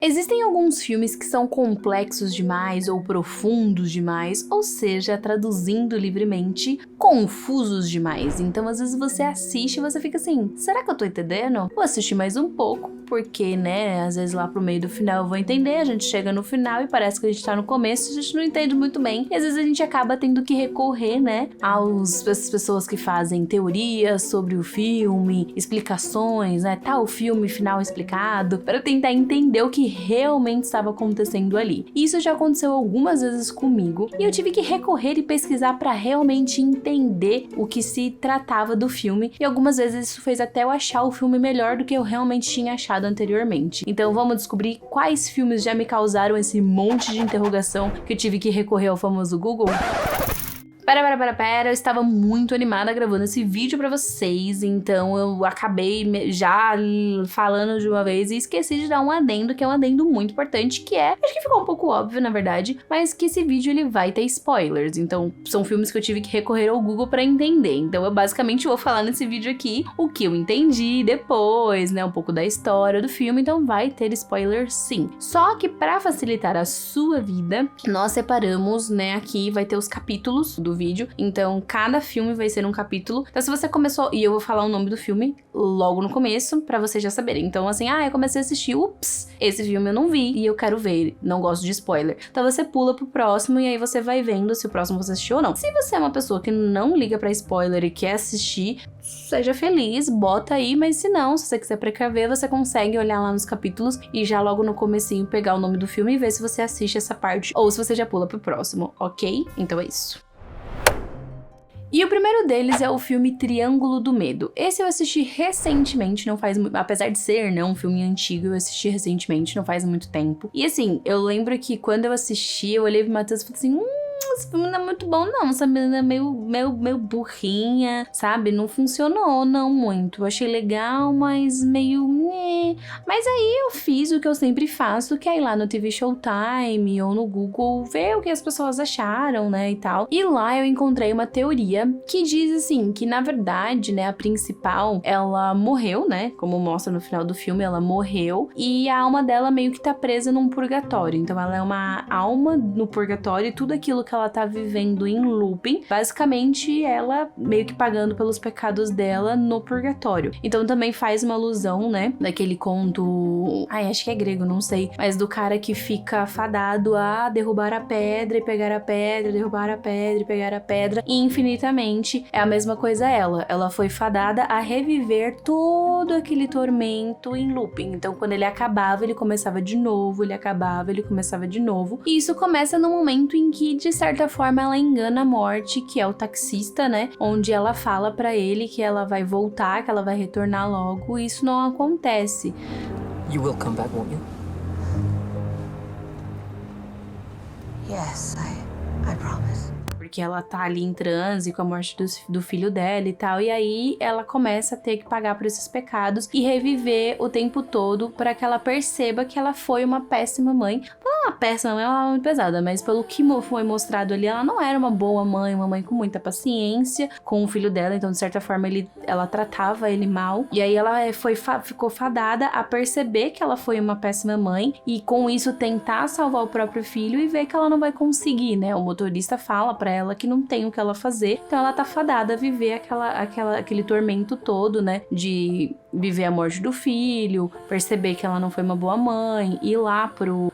Existem alguns filmes que são complexos demais ou profundos demais, ou seja, traduzindo livremente, confusos demais. Então, às vezes você assiste e você fica assim, será que eu tô entendendo? Vou assistir mais um pouco, porque, né, às vezes lá pro meio do final eu vou entender, a gente chega no final e parece que a gente tá no começo, a gente não entende muito bem, e às vezes a gente acaba tendo que recorrer, né, às pessoas que fazem teorias sobre o filme, explicações, né, tá o filme final explicado, para tentar entender o que realmente estava acontecendo ali. Isso já aconteceu algumas vezes comigo e eu tive que recorrer e pesquisar para realmente entender o que se tratava do filme, e algumas vezes isso fez até eu achar o filme melhor do que eu realmente tinha achado anteriormente. Então vamos descobrir quais filmes já me causaram esse monte de interrogação que eu tive que recorrer ao famoso Google? Pera, eu estava muito animada gravando esse vídeo pra vocês, então eu acabei já falando de uma vez e esqueci de dar um adendo, que é um adendo muito importante, que é, acho que ficou um pouco óbvio na verdade, mas que esse vídeo ele vai ter spoilers, então são filmes que eu tive que recorrer ao Google pra entender, então eu basicamente vou falar nesse vídeo aqui o que eu entendi depois, né, um pouco da história do filme, então vai ter spoilers sim. Só que pra facilitar a sua vida, nós separamos, né, aqui vai ter os capítulos do vídeo, então cada filme vai ser um capítulo. Então se você começou, e eu vou falar o nome do filme logo no começo, pra vocês já saberem. Então assim, eu comecei a assistir, ups, esse filme eu não vi e eu quero ver, não gosto de spoiler. Então você pula pro próximo e aí você vai vendo se o próximo você assistiu ou não. Se você é uma pessoa que não liga pra spoiler e quer assistir, seja feliz, bota aí, mas se não, se você quiser precaver, você consegue olhar lá nos capítulos e já logo no comecinho pegar o nome do filme e ver se você assiste essa parte ou se você já pula pro próximo, ok? Então é isso. E o primeiro deles é o filme Triângulo do Medo. Esse eu assisti recentemente, não faz muito... Apesar de ser, né, um filme antigo, eu assisti recentemente, não faz muito tempo. E assim, eu lembro que quando eu assisti, eu olhei pro Matheus e falei assim... esse filme não é muito bom não, essa menina é meio burrinha, sabe? Não funcionou não muito. Eu achei legal, mas meio... Mas aí eu fiz o que eu sempre faço, que é ir lá no TV Showtime ou no Google ver o que as pessoas acharam, né, e tal. E lá eu encontrei uma teoria que diz assim, que na verdade, né, a principal, ela morreu, né, como mostra no final do filme, ela morreu, e a alma dela meio que tá presa num purgatório. Então ela é uma alma no purgatório e tudo aquilo que ela tá vivendo em looping, basicamente ela meio que pagando pelos pecados dela no purgatório. Então também faz uma alusão, né, daquele conto, acho que é grego, não sei, mas do cara que fica fadado a derrubar a pedra e pegar a pedra, derrubar a pedra e pegar a pedra, e infinitamente é a mesma coisa ela foi fadada a reviver todo aquele tormento em looping. Então quando ele acabava, ele começava de novo, ele acabava, ele começava de novo, e isso começa no momento em que, de certa forma, ela engana a morte, que é o taxista, né, onde ela fala pra ele que ela vai voltar, que ela vai retornar logo, e isso não acontece. You will come back, won't you? Yes, I promise. Porque ela tá ali em transe com a morte do filho dela e tal, e aí ela começa a ter que pagar por esses pecados e reviver o tempo todo para que ela perceba que ela foi uma péssima mãe. Uma péssima mãe, ela é muito pesada, mas pelo que foi mostrado ali, ela não era uma boa mãe, uma mãe com muita paciência com o filho dela, então de certa forma ela tratava ele mal, e aí ela ficou fadada a perceber que ela foi uma péssima mãe e com isso tentar salvar o próprio filho e ver que ela não vai conseguir, né? O motorista fala pra ela que não tem o que ela fazer, então ela tá fadada a viver aquele tormento todo, né, de viver a morte do filho, perceber que ela não foi uma boa mãe, ir lá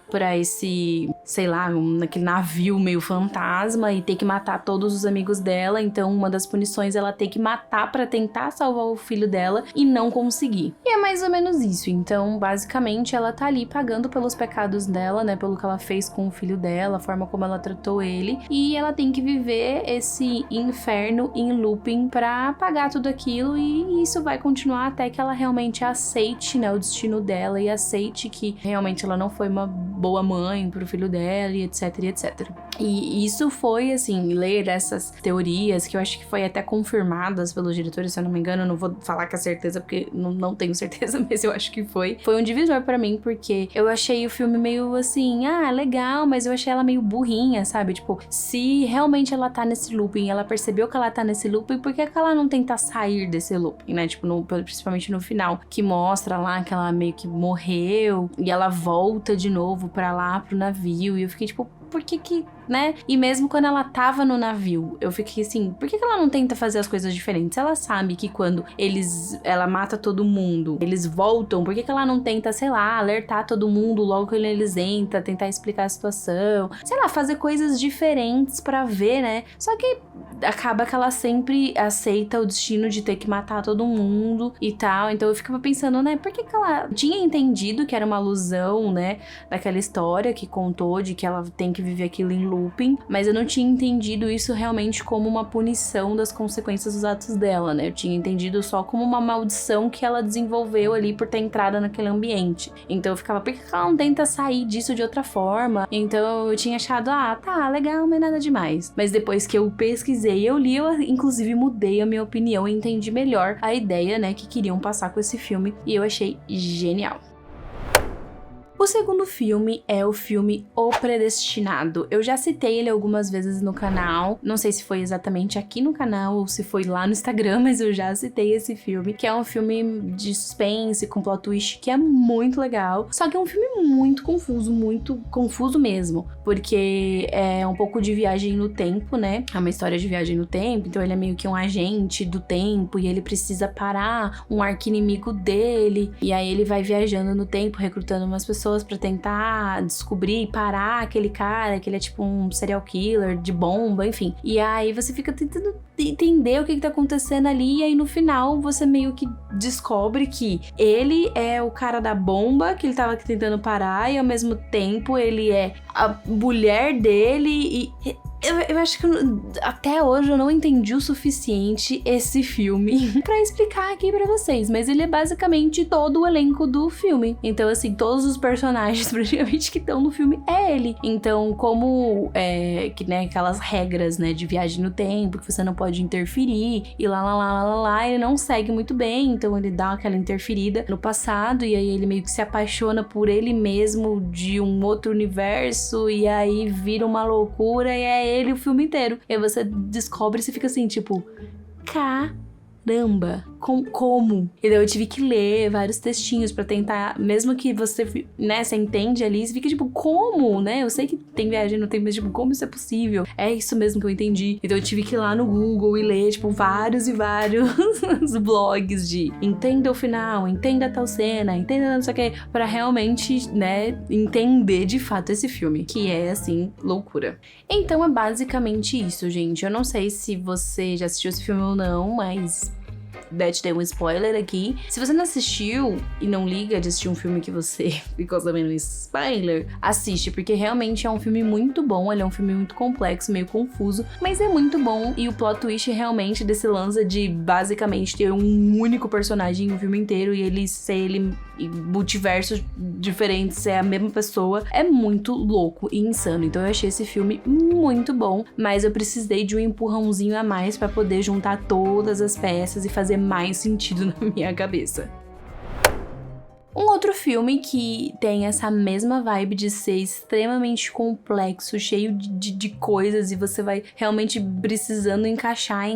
pra esse, sei lá, naquele navio meio fantasma e ter que matar todos os amigos dela. Então uma das punições é ela ter que matar pra tentar salvar o filho dela e não conseguir. E é mais ou menos isso. Então basicamente ela tá ali pagando pelos pecados dela, né, pelo que ela fez com o filho dela, a forma como ela tratou ele, e ela tem que viver esse inferno em looping pra pagar tudo aquilo, e isso vai continuar até que ela realmente aceite, né, o destino dela e aceite que realmente ela não foi uma boa mãe pro filho dela e etc, e etc. E isso foi, assim, ler essas teorias, que eu acho que foi até confirmadas pelos diretores, se eu não me engano, eu não vou falar com a certeza, porque não tenho certeza, mas eu acho que foi um divisor pra mim, porque eu achei o filme meio assim, legal, mas eu achei ela meio burrinha, sabe? Tipo, se realmente ela tá nesse looping, ela percebeu que ela tá nesse looping, por que ela não tenta sair desse looping, né? Tipo, principalmente no final, que mostra lá que ela meio que morreu, e ela volta de novo pra lá, pro navio, e eu fiquei tipo, por que, né? E mesmo quando ela tava no navio, eu fiquei assim, por que ela não tenta fazer as coisas diferentes? Ela sabe que quando ela mata todo mundo, eles voltam, por que ela não tenta, sei lá, alertar todo mundo logo que eles entram, tentar explicar a situação, sei lá, fazer coisas diferentes pra ver, né? Só que acaba que ela sempre aceita o destino de ter que matar todo mundo e tal, então eu ficava pensando, né, por que ela tinha entendido que era uma alusão, né, daquela história que contou de que ela tem que viver aquilo em looping, mas eu não tinha entendido isso realmente como uma punição das consequências dos atos dela, né? Eu tinha entendido só como uma maldição que ela desenvolveu ali por ter entrado naquele ambiente. Então eu ficava, por que ela não tenta sair disso de outra forma? Então eu tinha achado, tá, legal, mas nada demais. Mas depois que eu pesquisei, eu li, eu inclusive mudei a minha opinião e entendi melhor a ideia, né, que queriam passar com esse filme, e eu achei genial. O segundo filme é o filme O Predestinado. Eu já citei ele algumas vezes no canal, não sei se foi exatamente aqui no canal ou se foi lá no Instagram, mas eu já citei esse filme, que é um filme de suspense com plot twist que é muito legal, só que é um filme muito confuso mesmo, porque é um pouco de viagem no tempo, né? É uma história de viagem no tempo, então ele é meio que um agente do tempo e ele precisa parar um arqui-inimigo dele, e aí ele vai viajando no tempo, recrutando umas pessoas pra tentar descobrir e parar aquele cara, que ele é tipo um serial killer de bomba, enfim. E aí você fica tentando entender o que tá acontecendo ali, e aí no final você meio que descobre que ele é o cara da bomba que ele tava tentando parar, e ao mesmo tempo ele é a mulher dele, e eu acho que até hoje eu não entendi o suficiente esse filme pra explicar aqui pra vocês, mas ele é basicamente todo o elenco do filme. Então, assim, todos os personagens praticamente que estão no filme é ele. Então, como que, né, aquelas regras, né, de viagem no tempo, que você não pode interferir, e lá, ele não segue muito bem, então ele dá aquela interferida no passado, e aí ele meio que se apaixona por ele mesmo de um outro universo, e aí vira uma loucura, e é ele o filme inteiro. E aí você descobre e você fica assim, tipo, caramba, como? E daí eu tive que ler vários textinhos pra tentar, mesmo que você, né, você entende ali, você fica tipo, como, né? Eu sei que tem viagem no tempo, mas tipo, como isso é possível? É isso mesmo que eu entendi. Então eu tive que ir lá no Google e ler, tipo, vários e vários blogs de entenda o final, entenda tal cena, entenda não sei o que, pra realmente, né, entender de fato esse filme, que é, assim, loucura. Então é basicamente isso, gente. Eu não sei se você já assistiu esse filme ou não, mas te dei um spoiler aqui. Se você não assistiu e não liga de assistir um filme que você ficou sabendo spoiler, assiste, porque realmente é um filme muito bom, ele é um filme muito complexo, meio confuso, mas é muito bom, e o plot twist realmente desse lance de basicamente ter um único personagem no filme inteiro e ele e multiversos diferentes ser a mesma pessoa, é muito louco e insano. Então eu achei esse filme muito bom, mas eu precisei de um empurrãozinho a mais pra poder juntar todas as peças e fazer mais sentido na minha cabeça. Um outro filme que tem essa mesma vibe de ser extremamente complexo, cheio de coisas, e você vai realmente precisando encaixar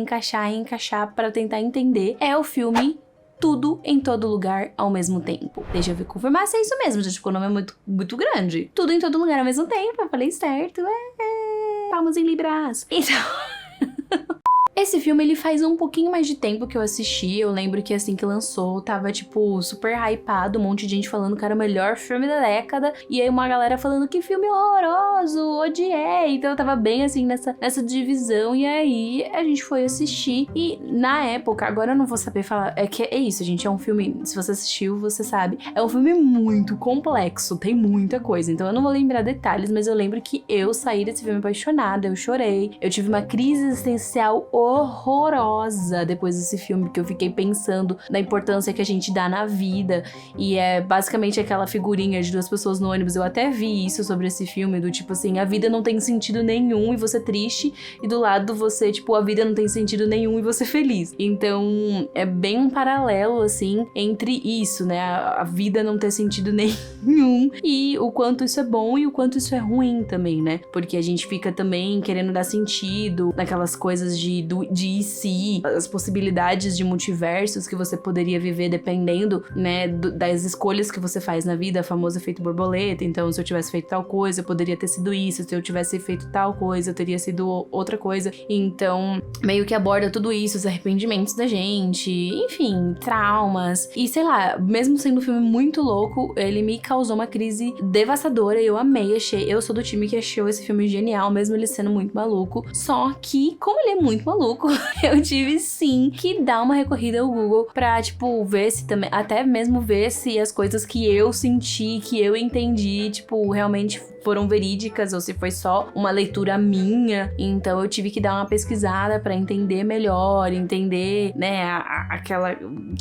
pra tentar entender, é o filme Tudo em Todo Lugar ao Mesmo Tempo. Deixa eu ver confirmar se é isso mesmo, gente, porque o nome é muito grande. Tudo em Todo Lugar ao Mesmo Tempo, eu falei certo. Palmas em libras. Então... Esse filme, ele faz um pouquinho mais de tempo que eu assisti. Eu lembro que assim que lançou, tava, tipo, super hypado, um monte de gente falando que era o melhor filme da década, e aí uma galera falando que filme horroroso, odiei. Então eu tava bem, assim, nessa divisão, e aí a gente foi assistir, e na época, agora eu não vou saber falar, é isso, gente, é um filme, se você assistiu, você sabe, é um filme muito complexo, tem muita coisa, então eu não vou lembrar detalhes, mas eu lembro que eu saí desse filme apaixonada, eu chorei, eu tive uma crise existencial horrorosa depois desse filme, que eu fiquei pensando na importância que a gente dá na vida. E é basicamente aquela figurinha de duas pessoas no ônibus. Eu até vi isso sobre esse filme, do tipo assim, a vida não tem sentido nenhum e você triste, e do lado você, tipo, a vida não tem sentido nenhum e você feliz. Então, é bem um paralelo, assim, entre isso, né? A vida não ter sentido nenhum e o quanto isso é bom e o quanto isso é ruim também, né? Porque a gente fica também querendo dar sentido naquelas coisas de e se, as possibilidades de multiversos que você poderia viver dependendo, né, das escolhas que você faz na vida, a famoso efeito borboleta. Então, se eu tivesse feito tal coisa, eu poderia ter sido isso. Se eu tivesse feito tal coisa, eu teria sido outra coisa. Então, meio que aborda tudo isso, os arrependimentos da gente, enfim, traumas. E sei lá, mesmo sendo um filme muito louco, ele me causou uma crise devastadora. Eu amei, eu sou do time que achou esse filme genial, mesmo ele sendo muito maluco. Só que, como ele é muito maluco, eu tive sim que dar uma recorrida ao Google pra, tipo, ver se também, até mesmo ver se as coisas que eu senti, que eu entendi, tipo, realmente foram verídicas ou se foi só uma leitura minha. Então eu tive que dar uma pesquisada pra entender melhor, entender, né, aquela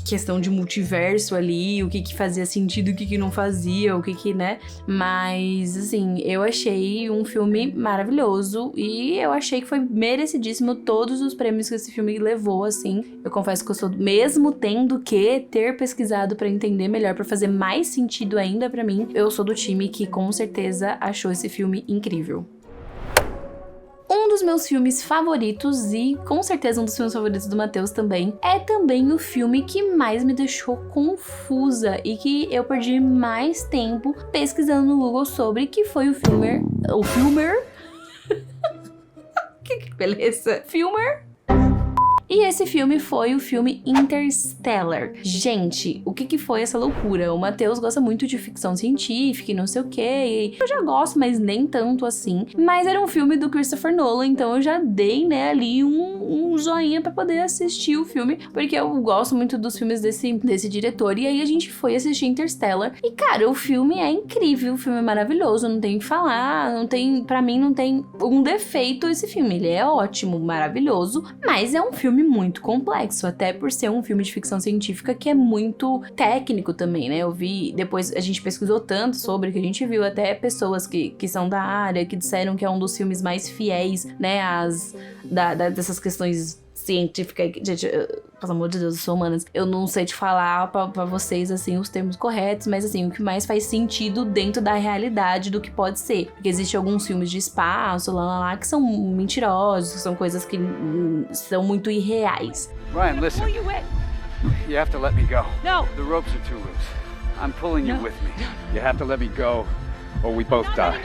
questão de multiverso ali, o que fazia sentido, o que não fazia, o que, né. Mas, assim, eu achei um filme maravilhoso e eu achei que foi merecidíssimo todos os prêmios que esse filme levou, assim. Eu confesso que eu sou, mesmo tendo que ter pesquisado pra entender melhor, pra fazer mais sentido ainda pra mim, eu sou do time que com certeza achou esse filme incrível. Um dos meus filmes favoritos, e com certeza um dos filmes favoritos do Matheus também, é também o filme que mais me deixou confusa e que eu perdi mais tempo pesquisando no Google sobre, que foi o Filmer. Que beleza! Filmer. E esse filme foi o filme Interstellar. Gente, o que foi essa loucura? O Matheus gosta muito de ficção científica e não sei o que. Eu já gosto, mas nem tanto assim. Mas era um filme do Christopher Nolan, então eu já dei, né, ali um joinha pra poder assistir o filme, porque eu gosto muito dos filmes desse diretor. E aí a gente foi assistir Interstellar. E, cara, o filme é incrível, o filme é maravilhoso, não tem o que falar, pra mim não tem um defeito esse filme. Ele é ótimo, maravilhoso, mas é um filme muito complexo, até por ser um filme de ficção científica que é muito técnico também, né? Eu vi, depois a gente pesquisou tanto sobre, que a gente viu até pessoas que são da área, que disseram que é um dos filmes mais fiéis, né, dessas questões científicas. Gente, pelo amor de Deus, eu sou humanas, eu não sei te falar pra vocês, assim, os termos corretos, mas, assim, o que mais faz sentido dentro da realidade do que pode ser. Porque existem alguns filmes de espaço, lá, que são mentirosos, que são coisas que são muito irreais. Ryan, listen. You have to let me go. No. The ropes are too loose. I'm pulling you with me. You have to let me go. Or we both die.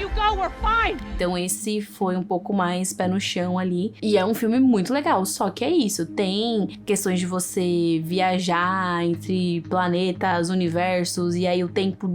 Então esse foi um pouco mais pé no chão ali. E é um filme muito legal, só que é isso. Tem questões de você viajar entre planetas, universos, e aí o tempo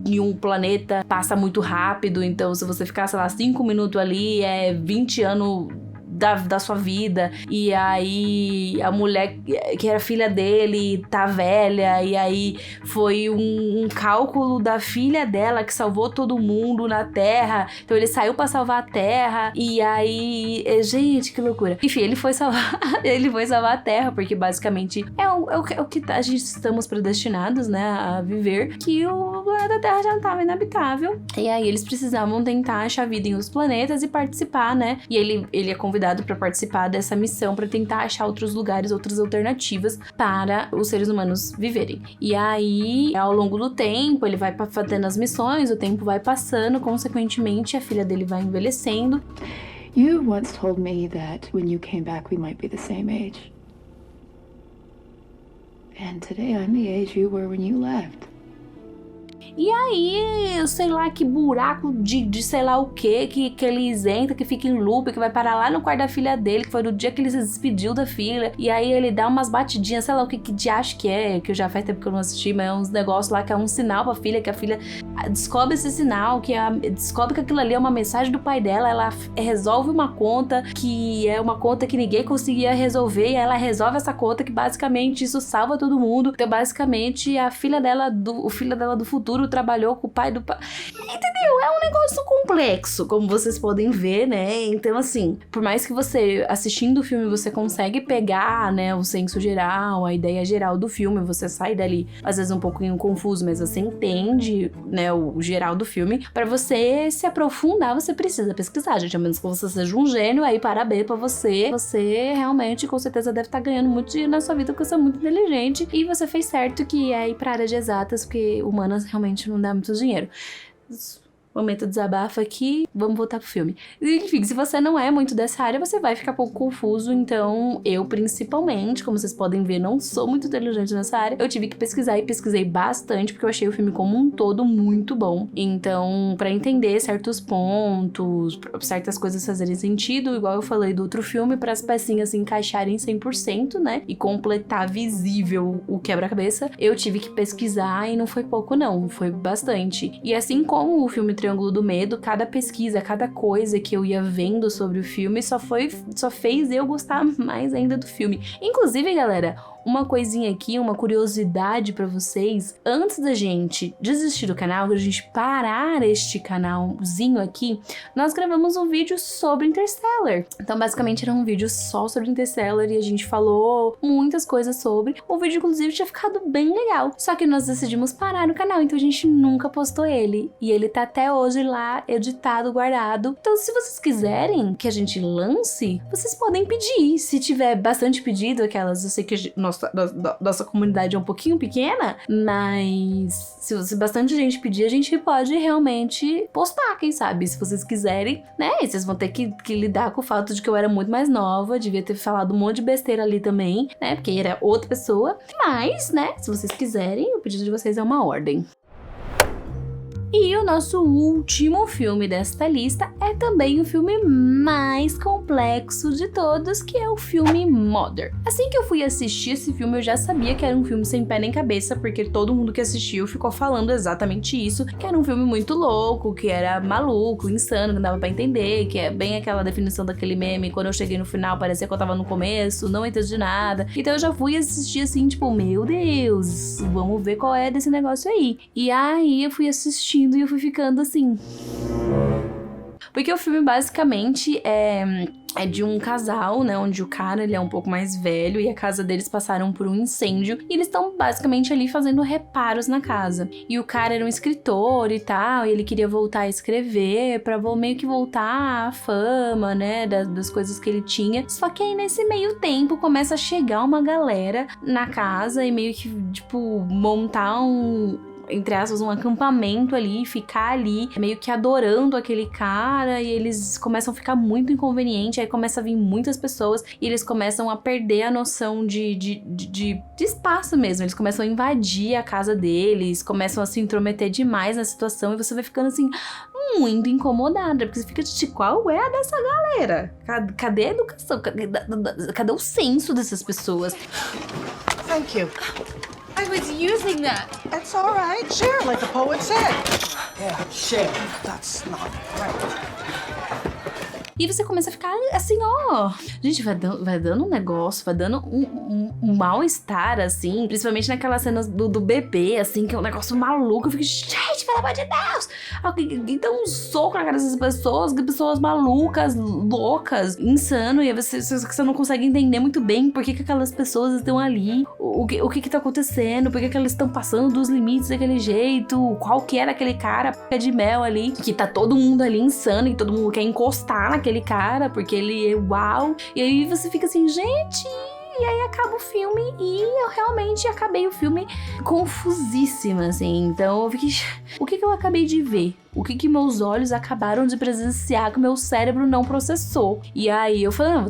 em um planeta passa muito rápido. Então se você ficar, sei lá, 5 minutos ali, é 20 anos da sua vida. E aí a mulher que era filha dele tá velha, e aí foi um cálculo da filha dela que salvou todo mundo na Terra. Então ele saiu pra salvar a Terra, e aí, gente, que loucura. Enfim, ele foi salvar a Terra, porque basicamente é o que a gente estamos predestinados, né, a viver, que o planeta Terra já estava inabitável, e aí eles precisavam tentar achar vida em outros planetas e participar, né, e ele é convidado para participar dessa missão, para tentar achar outros lugares, outras alternativas para os seres humanos viverem. E aí, ao longo do tempo, ele vai fazendo as missões, o tempo vai passando, consequentemente a filha dele vai envelhecendo. You once told me that when you came back we might be the same age. And today I'm the age you were when you left. E aí, eu sei lá que buraco de sei lá o que eles entram, que fica em loop, que vai parar lá no quarto da filha dele, que foi no dia que ele se despediu da filha. E aí ele dá umas batidinhas, sei lá o que de acho que é, que eu já faz tempo que eu não assisti, mas é uns negócios lá que é um sinal pra filha, que a filha descobre esse sinal, descobre que aquilo ali é uma mensagem do pai dela, ela resolve uma conta, que é uma conta que ninguém conseguia resolver, e ela resolve essa conta, que basicamente isso salva todo mundo. Então basicamente o filho dela do futuro trabalhou com o pai do pai. Entendeu? entendeu? É um negócio complexo, como vocês podem ver, né? Então, assim, por mais que você, assistindo o filme, você consegue pegar, né, o senso geral, a ideia geral do filme, você sai dali, às vezes um pouquinho confuso, mas você entende, né, o geral do filme. Pra você se aprofundar, você precisa pesquisar, gente, a menos que você seja um gênio, aí parabéns pra você. Você realmente, com certeza, deve estar ganhando muito dinheiro na sua vida, porque você é muito inteligente, e você fez certo que é ir pra área de exatas, porque humanas realmente não dá muito dinheiro. Momento desabafa aqui, vamos voltar pro filme. Enfim, se você não é muito dessa área, você vai ficar um pouco confuso, então eu principalmente, como vocês podem ver, não sou muito inteligente nessa área, eu tive que pesquisar e pesquisei bastante, porque eu achei o filme como um todo muito bom. Então, pra entender certos pontos, certas coisas fazerem sentido, igual eu falei do outro filme, para as pecinhas se encaixarem 100%, né, e completar visível o quebra-cabeça, eu tive que pesquisar e não foi pouco não, foi bastante. E assim como o filme Triângulo do Medo, cada pesquisa, cada coisa que eu ia vendo sobre o filme só fez eu gostar mais ainda do filme. Inclusive, galera, uma coisinha aqui, uma curiosidade pra vocês, antes da gente desistir do canal, da gente parar este canalzinho aqui, nós gravamos um vídeo sobre Interstellar. Então, basicamente, era um vídeo só sobre Interstellar e a gente falou muitas coisas sobre. O vídeo, inclusive, tinha ficado bem legal. Só que nós decidimos parar no canal, então a gente nunca postou ele. E ele tá até hoje lá, editado, guardado. Então, se vocês quiserem que a gente lance, vocês podem pedir. Se tiver bastante pedido, aquelas, eu sei que nossa comunidade é um pouquinho pequena, mas se bastante gente pedir, a gente pode realmente postar, quem sabe, se vocês quiserem, né? E vocês vão ter que lidar com o fato de que eu era muito mais nova, devia ter falado um monte de besteira ali também, né? Porque era outra pessoa. Mas, né, se vocês quiserem, o pedido de vocês é uma ordem. E o nosso último filme desta lista é também o filme mais complexo de todos, que é o filme Mother. Assim que eu fui assistir esse filme, eu já sabia que era um filme sem pé nem cabeça, porque todo mundo que assistiu ficou falando exatamente isso, que era um filme muito louco, que era maluco, insano, que não dava pra entender, que é bem aquela definição daquele meme, quando eu cheguei no final parecia que eu tava no começo, não entendi nada. Então eu já fui assistir assim, tipo, meu Deus, vamos ver qual é desse negócio aí. E aí eu fui assistindo e eu fui ficando assim. Porque o filme basicamente é de um casal, né, onde o cara, ele é um pouco mais velho e a casa deles passaram por um incêndio e eles estão basicamente ali fazendo reparos na casa. E o cara era um escritor e tal, e ele queria voltar a escrever pra meio que voltar à fama, né, das coisas que ele tinha. Só que aí nesse meio tempo começa a chegar uma galera na casa e meio que, tipo, montar entre aspas, um acampamento ali, ficar ali meio que adorando aquele cara, e eles começam a ficar muito inconveniente, aí começa a vir muitas pessoas e eles começam a perder a noção de espaço mesmo, eles começam a invadir a casa deles, começam a se intrometer demais na situação e você vai ficando assim, muito incomodada, porque você fica de qual é a dessa galera? Cadê a educação? Cadê o senso dessas pessoas? Thank you. I was using that. That's all right. Share, like the poet said. Yeah, share. That's not right. E você começa a ficar assim, ó. Gente, vai dando um negócio, vai dando um mal-estar, assim. Principalmente naquelas cenas do bebê, assim, que é um negócio maluco. Eu fico, gente, pelo amor de Deus! Alguém dá um soco na cara dessas pessoas malucas, loucas, insano. E aí você não consegue entender muito bem por que aquelas pessoas estão ali. O que tá acontecendo, por que elas estão passando dos limites daquele jeito. Qual que era aquele cara pé de mel ali, que tá todo mundo ali insano e todo mundo quer encostar naquele cara, porque ele é uau. E aí você fica assim, gente... E aí acaba o filme e eu realmente acabei o filme confusíssima, assim. Então eu fiquei... O que eu acabei de ver? O que meus olhos acabaram de presenciar que o meu cérebro não processou? E aí eu falei, não,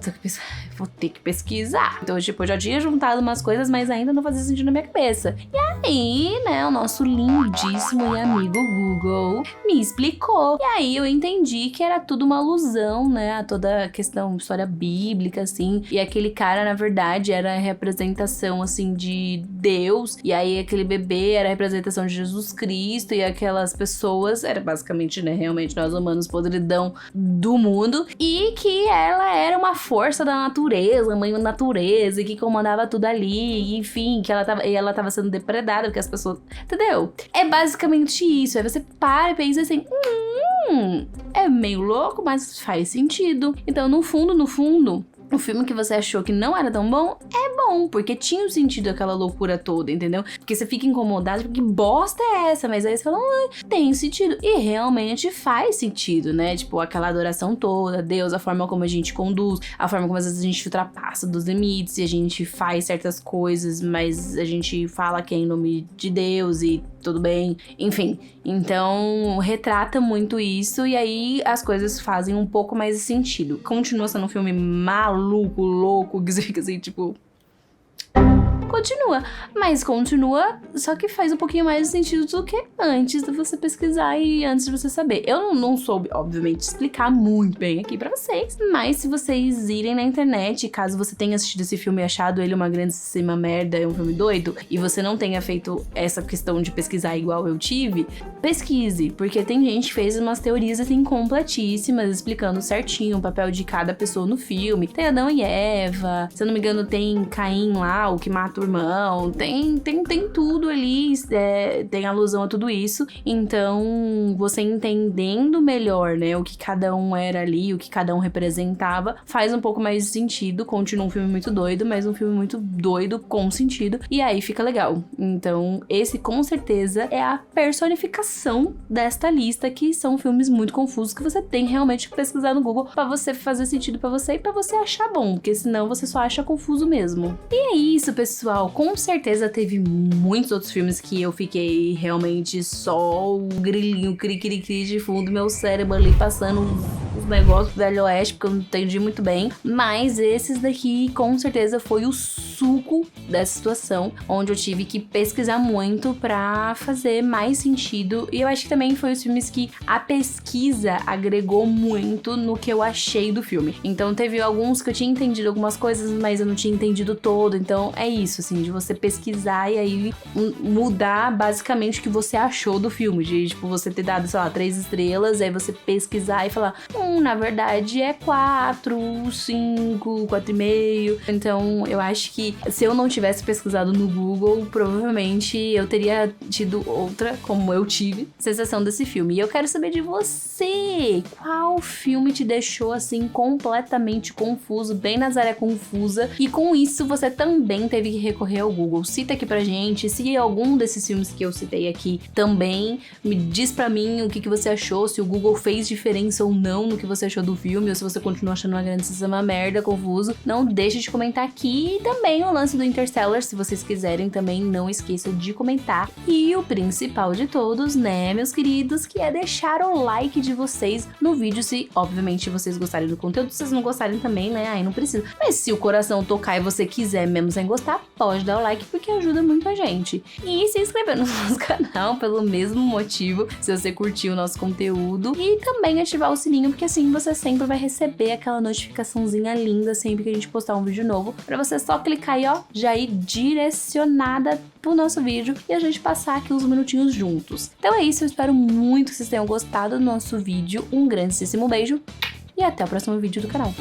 vou ter que pesquisar. Então, tipo, eu já tinha juntado umas coisas, mas ainda não fazia sentido na minha cabeça. E aí, né, o nosso lindíssimo e amigo Google me explicou. E aí eu entendi que era tudo uma alusão, né, a toda a questão, história bíblica, assim. E aquele cara, na verdade, era a representação, assim, de Deus. E aí aquele bebê era a representação de Jesus Cristo. E aquelas pessoas, era basicamente, né, realmente nós humanos podridão do mundo. E que ela era uma força da natureza, mãe da natureza, que comandava tudo ali, enfim, que ela tava sendo depredada, porque as pessoas... Entendeu? É basicamente isso. Aí você para e pensa assim, é meio louco, mas faz sentido. Então, no fundo, o filme que você achou que não era tão bom, é bom, porque tinha um sentido aquela loucura toda, entendeu? Porque você fica incomodado, porque bosta é essa? Mas aí você fala, tem sentido. E realmente faz sentido, né? Tipo, aquela adoração toda, Deus, a forma como a gente conduz, a forma como às vezes a gente ultrapassa dos limites, e a gente faz certas coisas, mas a gente fala que é em nome de Deus e tudo bem, enfim. Então, retrata muito isso e aí as coisas fazem um pouco mais de sentido. Continua sendo um filme maluco, louco, que você fica assim, tipo... Continua, só que faz um pouquinho mais de sentido do que antes de você pesquisar e antes de você saber. Eu não soube, obviamente, explicar muito bem aqui pra vocês, mas se vocês irem na internet, caso você tenha assistido esse filme e achado ele uma grandíssima merda, é um filme doido, e você não tenha feito essa questão de pesquisar igual eu tive, pesquise, porque tem gente que fez umas teorias assim completíssimas, explicando certinho o papel de cada pessoa no filme. Tem Adão e Eva, se eu não me engano tem Caim lá, o que mata o irmão, tem tudo ali, tem alusão a tudo isso. Então, você entendendo melhor, né, o que cada um era ali, o que cada um representava, faz um pouco mais de sentido. Continua um filme muito doido, mas um filme muito doido com sentido, e aí fica legal. Então, esse com certeza é a personificação desta lista, que são filmes muito confusos que você tem realmente que pesquisar no Google pra você fazer sentido pra você e pra você achar bom, porque senão você só acha confuso mesmo. E é isso, pessoal. Com certeza teve muitos outros filmes que eu fiquei realmente só o grilinho, cri-cri-cri de fundo, meu cérebro ali passando os negócios do Velho Oeste, porque eu não entendi muito bem. Mas esses daqui, com certeza, foi o suco dessa situação, onde eu tive que pesquisar muito pra fazer mais sentido. E eu acho que também foi os filmes que a pesquisa agregou muito no que eu achei do filme. Então teve alguns que eu tinha entendido algumas coisas, mas eu não tinha entendido todo. Então é isso, assim, de você pesquisar e aí mudar basicamente o que você achou do filme. De, tipo, você ter dado, sei lá, 3 estrelas, aí você pesquisar e falar, na verdade é 4, 5, 4,5. Então, eu acho que se eu não tivesse pesquisado no Google, provavelmente eu teria tido outra, como eu tive, sensação desse filme. E eu quero saber de você, qual filme te deixou, assim, completamente confuso, bem Nazaré confusa, e com isso você também teve que recorrer ao Google. Cita aqui pra gente, se algum desses filmes que eu citei aqui também, me diz pra mim o que você achou, se o Google fez diferença ou não no que você achou do filme, ou se você continua achando uma grandíssima merda, confuso. Não deixe de comentar aqui. E também o lance do Interstellar, se vocês quiserem, também não esqueçam de comentar. E o principal de todos, né, meus queridos, que é deixar o like de vocês no vídeo, se obviamente vocês gostarem do conteúdo. Se vocês não gostarem também, né, aí não precisa. Mas se o coração tocar e você quiser mesmo sem gostar, pode dar o like, porque ajuda muito a gente. E se inscrever no nosso canal pelo mesmo motivo, se você curtiu o nosso conteúdo. E também ativar o sininho, porque assim você sempre vai receber aquela notificaçãozinha linda sempre que a gente postar um vídeo novo, pra você só clicar aí, ó, já ir direcionada pro nosso vídeo e a gente passar aqui uns minutinhos juntos. Então é isso, eu espero muito que vocês tenham gostado do nosso vídeo. Um grandíssimo beijo e até o próximo vídeo do canal.